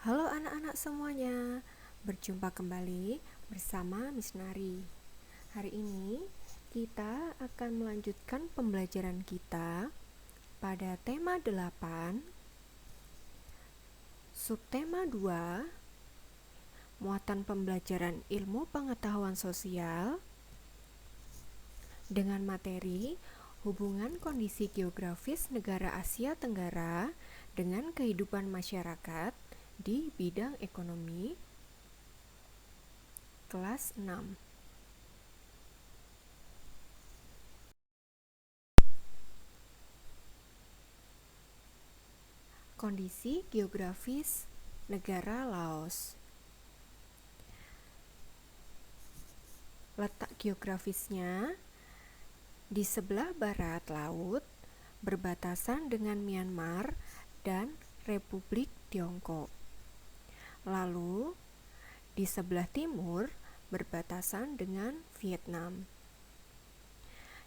Halo anak-anak semuanya, berjumpa kembali bersama Miss Nari. Hari ini kita akan melanjutkan pembelajaran kita pada tema 8, subtema 2, muatan pembelajaran ilmu pengetahuan sosial dengan materi hubungan kondisi geografis negara Asia Tenggara dengan kehidupan masyarakat di bidang ekonomi, kelas 6. Kondisi geografis negara Laos. Letak geografisnya di sebelah barat laut, berbatasan dengan Myanmar dan Republik Tiongkok. Lalu, di sebelah timur, berbatasan dengan Vietnam.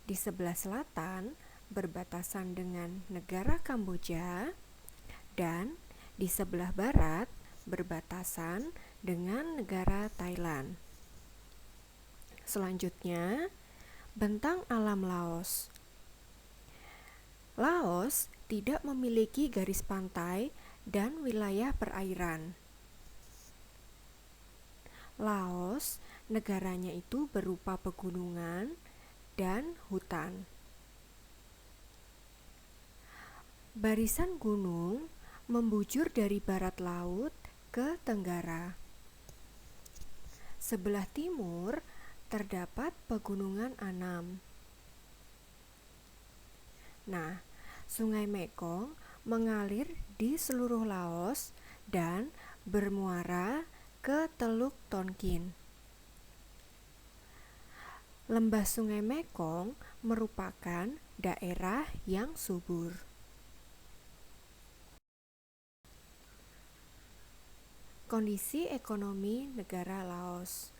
Di sebelah selatan, berbatasan dengan negara Kamboja. Dan di sebelah barat, berbatasan dengan negara Thailand. Selanjutnya, bentang alam Laos. Laos tidak memiliki garis pantai dan wilayah perairan. Laos, negaranya itu berupa pegunungan dan hutan. Barisan gunung membujur dari barat laut ke tenggara. Sebelah timur terdapat pegunungan Annam. Nah, Sungai Mekong mengalir di seluruh Laos dan bermuara ke Teluk Tonkin. Lembah Sungai Mekong merupakan daerah yang subur. Kondisi ekonomi negara Laos.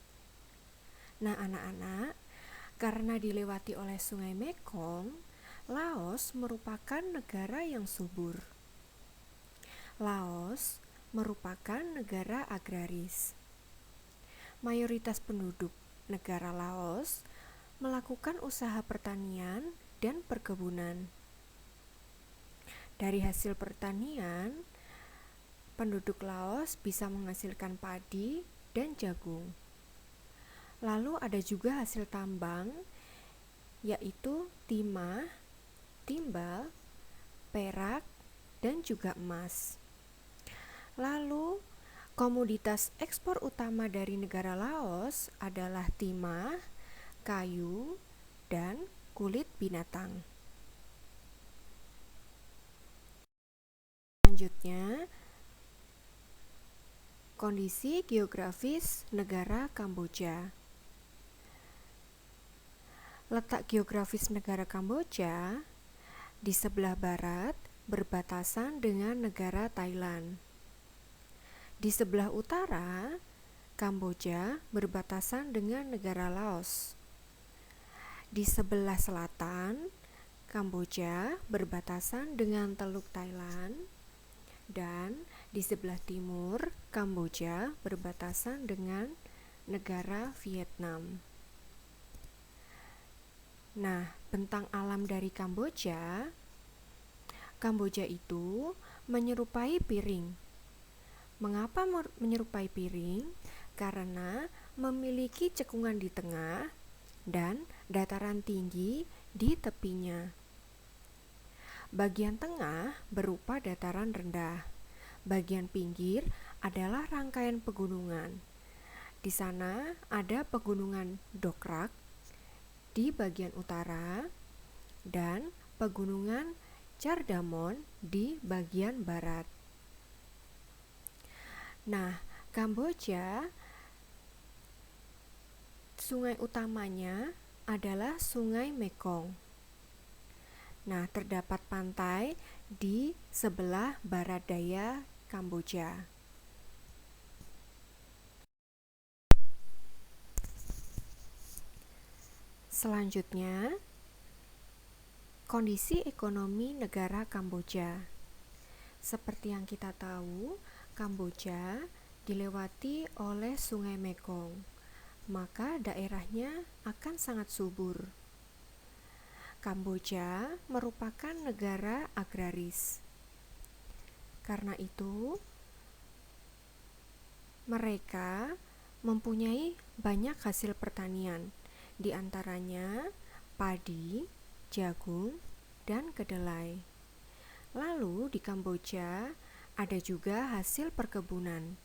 Nah, anak-anak, karena dilewati oleh Sungai Mekong, Laos merupakan negara yang subur. Laos merupakan negara agraris. Mayoritas penduduk negara Laos melakukan usaha pertanian dan perkebunan. Dari hasil pertanian, penduduk Laos bisa menghasilkan padi dan jagung. Lalu ada juga hasil tambang, yaitu timah, timbal, perak, dan juga emas. Lalu, komoditas ekspor utama dari negara Laos adalah timah, kayu, dan kulit binatang. Selanjutnya, kondisi geografis negara Kamboja. Letak geografis negara Kamboja di sebelah barat berbatasan dengan negara Thailand. Di sebelah utara, Kamboja berbatasan dengan negara Laos. Di sebelah selatan, Kamboja berbatasan dengan Teluk Thailand. Dan di sebelah timur, Kamboja berbatasan dengan negara Vietnam. Nah, bentang alam dari Kamboja itu menyerupai piring. Mengapa menyerupai piring? Karena memiliki cekungan di tengah dan dataran tinggi di tepinya. Bagian tengah berupa dataran rendah. Bagian pinggir adalah rangkaian pegunungan. Di sana ada pegunungan Dokrak di bagian utara dan pegunungan Chardamon di bagian barat. Nah, Kamboja, sungai utamanya adalah Sungai Mekong. Nah, terdapat pantai di sebelah barat daya Kamboja. Selanjutnya, kondisi ekonomi negara Kamboja. Seperti yang kita tahu, Kamboja dilewati oleh Sungai Mekong, maka daerahnya akan sangat subur. Kamboja merupakan negara agraris. Karena itu, mereka mempunyai banyak hasil pertanian, di antaranya padi, jagung, dan kedelai. Lalu di Kamboja ada juga hasil perkebunan.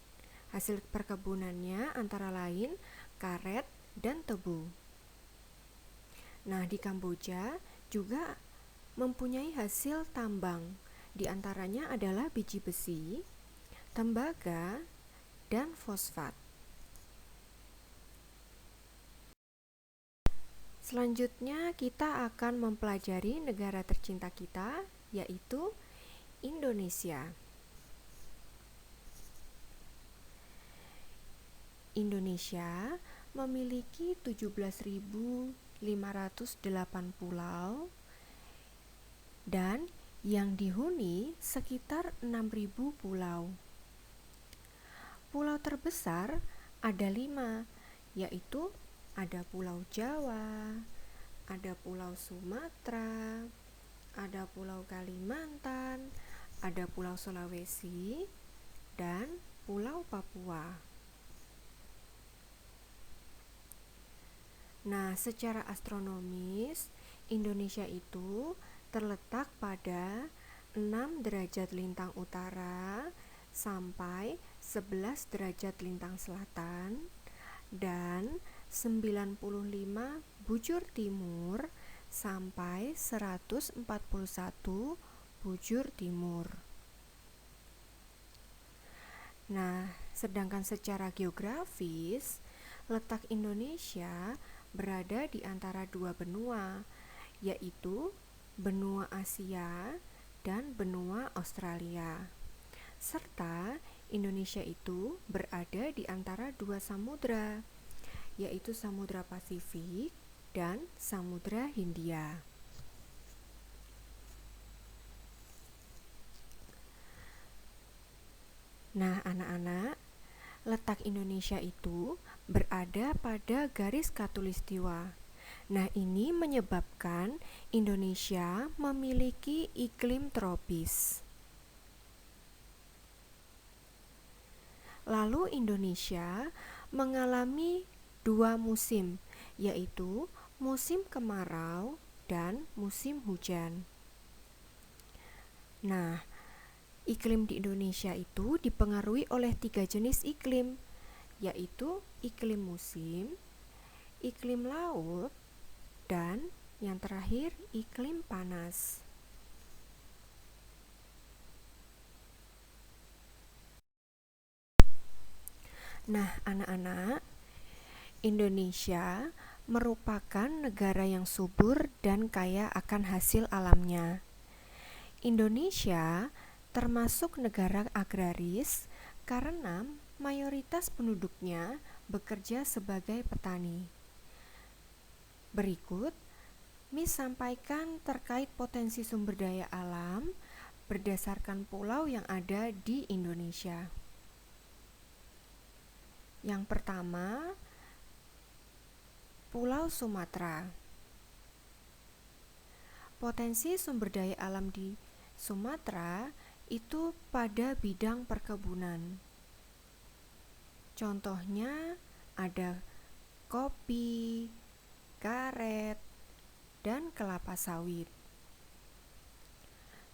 Hasil perkebunannya antara lain karet dan tebu. Nah, di Kamboja juga mempunyai hasil tambang. Di antaranya adalah biji besi, tembaga, dan fosfat. Selanjutnya kita akan mempelajari negara tercinta kita, yaitu Indonesia. Indonesia memiliki 17.508 pulau dan yang dihuni sekitar 6.000 pulau. Pulau terbesar ada 5, yaitu ada Pulau Jawa, ada Pulau Sumatera, ada Pulau Kalimantan, ada Pulau Sulawesi, dan Pulau Papua. Nah, secara astronomis, Indonesia itu terletak pada 6 derajat lintang utara sampai 11 derajat lintang selatan dan 95 bujur timur sampai 141 bujur timur. Nah, sedangkan secara geografis, letak Indonesia berada di antara dua benua, yaitu benua Asia dan benua Australia. Serta Indonesia itu berada di antara dua samudra, yaitu Samudra Pasifik dan Samudra Hindia. Nah, anak-anak, letak Indonesia itu berada pada garis khatulistiwa. Nah, ini menyebabkan Indonesia memiliki iklim tropis. Lalu Indonesia mengalami 2 musim, yaitu musim kemarau dan musim hujan. Nah, iklim di Indonesia itu dipengaruhi oleh 3 jenis iklim, yaitu iklim musim, iklim laut, dan yang terakhir iklim panas. Nah, anak-anak, Indonesia merupakan negara yang subur dan kaya akan hasil alamnya. Indonesia termasuk negara agraris karena mayoritas penduduknya bekerja sebagai petani. Berikut Miss sampaikan terkait potensi sumber daya alam berdasarkan pulau yang ada di Indonesia. Yang pertama, Pulau Sumatera. Potensi sumber daya alam di Sumatera itu pada bidang perkebunan. Contohnya ada kopi, karet, dan kelapa sawit.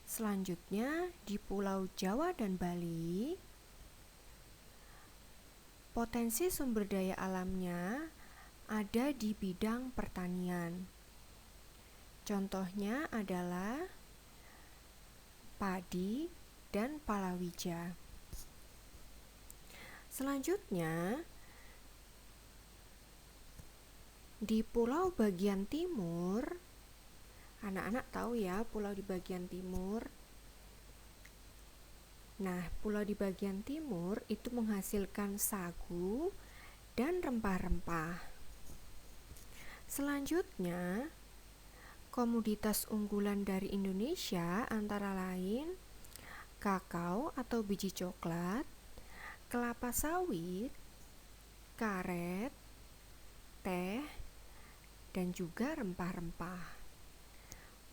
Selanjutnya di Pulau Jawa dan Bali, potensi sumber daya alamnya ada di bidang pertanian. Contohnya adalah padi dan palawija. Selanjutnya, di pulau bagian timur, anak-anak tahu ya pulau di bagian timur. Nah, pulau di bagian timur itu menghasilkan sagu dan rempah-rempah. Selanjutnya, komoditas unggulan dari Indonesia antara lain kakao atau biji coklat, kelapa sawit, karet, teh, dan juga rempah-rempah.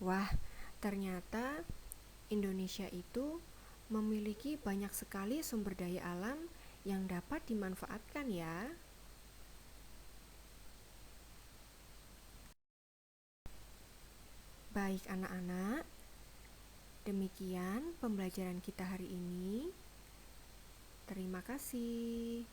Wah, ternyata Indonesia itu memiliki banyak sekali sumber daya alam yang dapat dimanfaatkan ya. Baik anak-anak, demikian pembelajaran kita hari ini. Terima kasih.